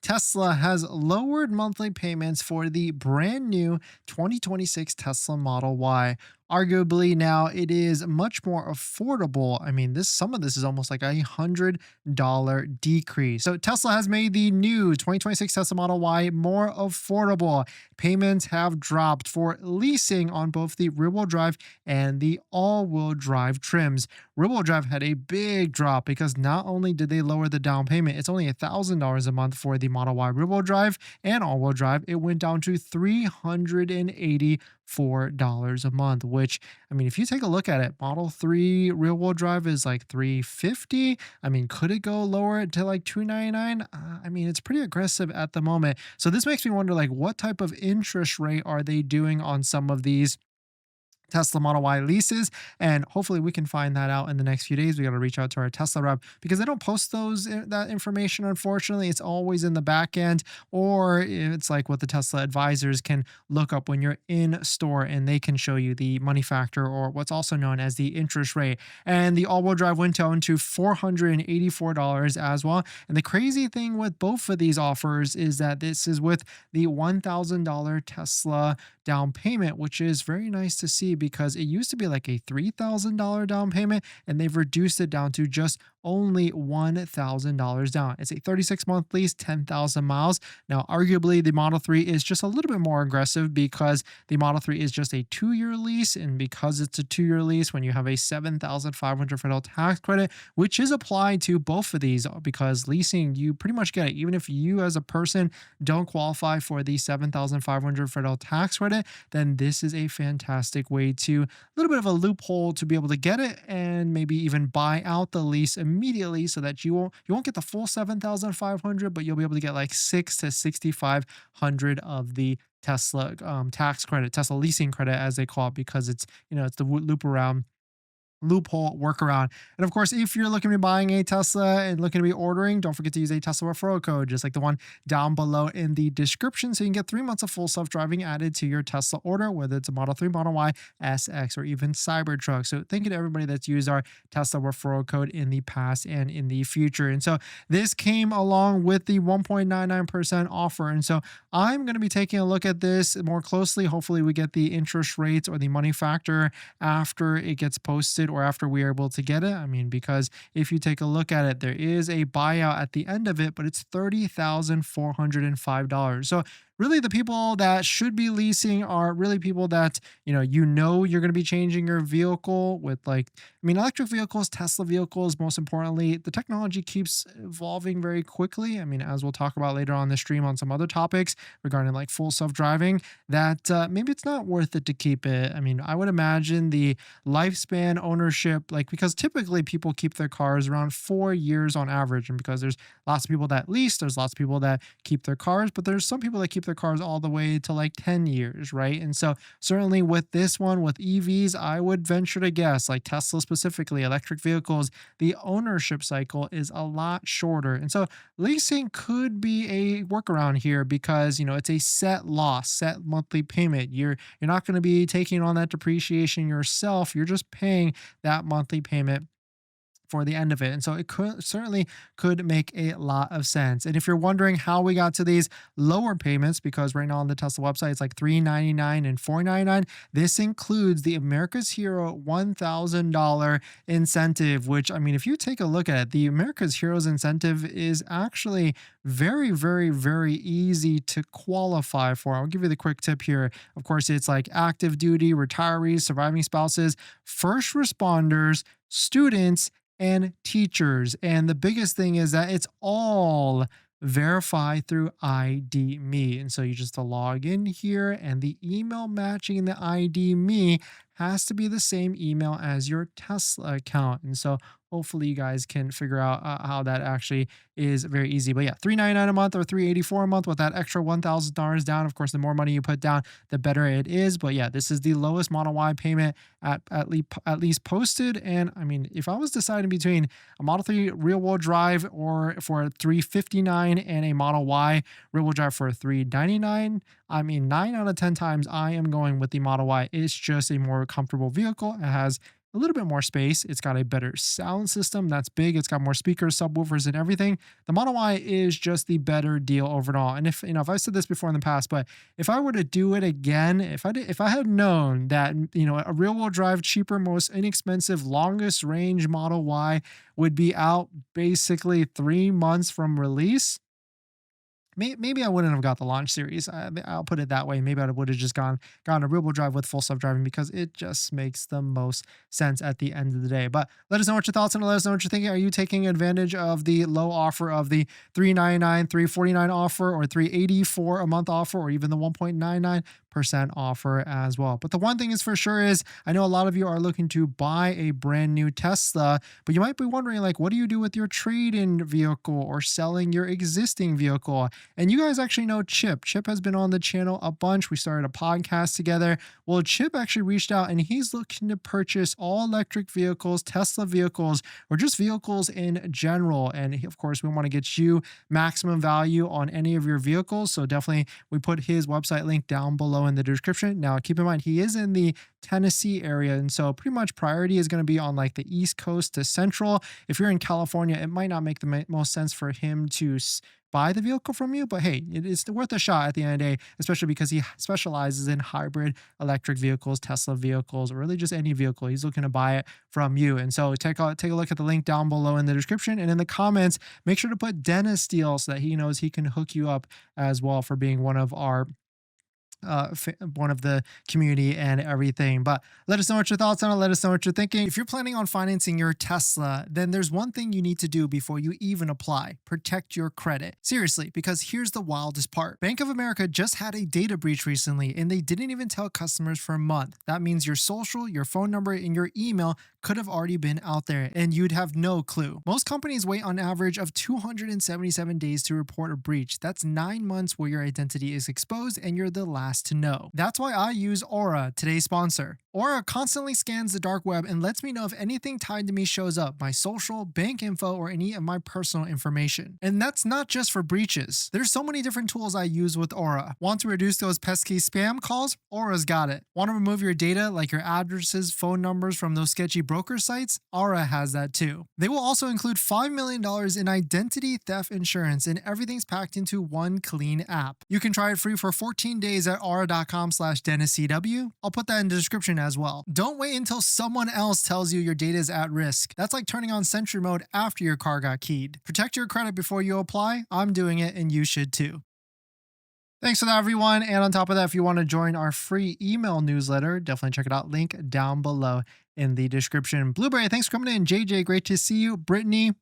Tesla has lowered monthly payments for the brand new 2026 Tesla Model Y. Arguably, now it is much more affordable. I mean, this some of this is almost like $100 decrease. So Tesla has made the new 2026 Tesla Model Y more affordable. Payments have dropped for leasing on both the rear-wheel drive and the all-wheel drive trims. Rear-wheel drive had a big drop because not only did they lower the down payment, it's only $1,000 a month for the Model Y rear-wheel drive and all-wheel drive. It went down to $384 a month, which, I mean, if you take a look at it, Model 3 rear-wheel drive is like $350. I mean, could it go lower to like $299? I mean, it's pretty aggressive at the moment. So this makes me wonder, like, what type of interest rate are they doing on some of these Tesla Model Y leases, and hopefully we can find that out in the next few days. We got to reach out to our Tesla rep because they don't post that information. Unfortunately, it's always in the back end, or it's like what the Tesla advisors can look up when you're in store, and they can show you the money factor, or what's also known as the interest rate. And the all-wheel drive went down to $484 as well. And the crazy thing with both of these offers is that this is with the $1,000 Tesla down payment, which is very nice to see because it used to be like a $3,000 down payment, and they've reduced it down to just only $1,000 down. It's a 36-month lease, 10,000 miles. Now, arguably, the Model 3 is just a little bit more aggressive because the Model 3 is just a 2-year lease. And because it's a 2-year lease, when you have a $7,500 federal tax credit, which is applied to both of these, because leasing, you pretty much get it. Even if you as a person don't qualify for the $7,500 federal tax credit, then this is a fantastic way to, a little bit of a loophole to be able to get it and maybe even buy out the lease immediately, so that you won't get the full 7,500, but you'll be able to get like 6 to 6,500 of the Tesla tax credit, Tesla leasing credit as they call it, because it's, it's the loop around loophole workaround. And of course, if you're looking to be buying a Tesla and looking to be ordering, don't forget to use a Tesla referral code, just like the one down below in the description, so you can get 3 months of full self-driving added to your Tesla order, whether it's a Model 3, Model Y, SX, or even Cybertruck. So thank you to everybody that's used our Tesla referral code in the past and in the future. And so this came along with the 1.99% offer. And so I'm going to be taking a look at this more closely. Hopefully we get the interest rates or the money factor after it gets posted, or after we are able to get it. I mean, because if you take a look at it, there is a buyout at the end of it, but it's $30,405. So really, the people that should be leasing are really people that, you're going to be changing your vehicle with, like, I mean, electric vehicles, Tesla vehicles, most importantly, the technology keeps evolving very quickly. I mean, as we'll talk about later on the stream on some other topics regarding like full self-driving, that maybe it's not worth it to keep it. I mean, I would imagine the lifespan ownership, like, because typically people keep their cars around 4 years on average. And because there's lots of people that lease, there's lots of people that keep their cars, but there's some people that keep their cars all the way to like 10 years, right? And so certainly with this one, with EVs, I would venture to guess, like Tesla specifically, electric vehicles, the ownership cycle is a lot shorter. And so leasing could be a workaround here because, it's a set loss, set monthly payment. You're not going to be taking on that depreciation yourself. You're just paying that monthly payment for the end of it. And so it could make a lot of sense. And if you're wondering how we got to these lower payments, because right now on the Tesla website it's like $399 and $499, this includes the America's Hero $1,000 incentive, which, I mean, if you take a look at it, the America's Heroes incentive is actually very, very, very easy to qualify for. I'll give you the quick tip here. Of course, it's like active duty, retirees, surviving spouses, first responders, students, and teachers. And the biggest thing is that it's all verified through ID Me. And so you just log in here, and the email matching in the ID Me has to be the same email as your Tesla account. And so hopefully you guys can figure out how that actually is very easy. But yeah, $399 a month or $384 a month with that extra $1,000 down. Of course, the more money you put down, the better it is. But yeah, this is the lowest Model Y payment at least posted. And I mean, if I was deciding between a Model 3 rear-wheel drive or for a $359 and a Model Y rear-wheel drive for a $399, I mean, 9 out of 10 times I am going with the Model Y. It's just a more comfortable vehicle. It has a little bit more space. It's got a better sound system that's big. It's got more speakers, subwoofers, and everything. The Model Y is just the better deal overall. And if if I've said this before in the past, but if I were to do it again, if I had known that a real wheel drive, cheaper, most inexpensive, longest range Model Y would be out basically 3 months from release, maybe I wouldn't have got the launch series. I'll put it that way. Maybe I would have just gone a real wheel drive with full self driving because it just makes the most sense at the end of the day. But let us know what your thoughts are. Let us know what you're thinking. Are you taking advantage of the low offer of the 399, 349 offer, or 384 a month offer, or even the 1.99% offer as well? But the one thing is for sure is I know a lot of you are looking to buy a brand new Tesla, but you might be wondering, like, what do you do with your trade-in vehicle or selling your existing vehicle? And you guys actually know Chip. Chip has been on the channel a bunch. We started a podcast together. Well, Chip actually reached out and he's looking to purchase all electric vehicles, Tesla vehicles, or just vehicles in general. And of course, we want to get you maximum value on any of your vehicles. So definitely we put his website link down below in the description. Now, keep in mind, he is in the Tennessee area. And so pretty much priority is going to be on like the East Coast to Central. If you're in California, it might not make the most sense for him to buy the vehicle from you, but hey, it is worth a shot at the end of the day, especially because he specializes in hybrid electric vehicles, Tesla vehicles, or really just any vehicle. He's looking to buy it from you. And so take a look at the link down below in the description, and in the comments, make sure to put Dennis Deal so that he knows he can hook you up as well for being one of our one of the community and everything. But let us know what your thoughts on it. Let us know what you're thinking. If you're planning on financing your Tesla, then there's one thing you need to do before you even apply: protect your credit. Seriously, because here's the wildest part. Bank of America just had a data breach recently, and they didn't even tell customers for a month. That means your social, your phone number, and your email could have already been out there and you'd have no clue. Most companies wait on average of 277 days to report a breach. That's 9 months where your identity is exposed and you're the last to know. That's why I use Aura, today's sponsor. Aura constantly scans the dark web and lets me know if anything tied to me shows up: my social, bank info, or any of my personal information. And that's not just for breaches. There's so many different tools I use with Aura. Want to reduce those pesky spam calls? Aura's got it. Want to remove your data like your addresses, phone numbers from those sketchy broker sites? Aura has that too. They will also include $5 million in identity theft insurance, and everything's packed into one clean app. You can try it free for 14 days at aura.com/DennisCW. I'll put that in the description as well. Don't wait until someone else tells you your data is at risk. That's like turning on Sentry mode after your car got keyed. Protect your credit before you apply. I'm doing it and you should too. Thanks for that, everyone. And on top of that, if you want to join our free email newsletter, definitely check it out. Link down below in the description. Blueberry, thanks for coming in. JJ, great to see you. Brittany,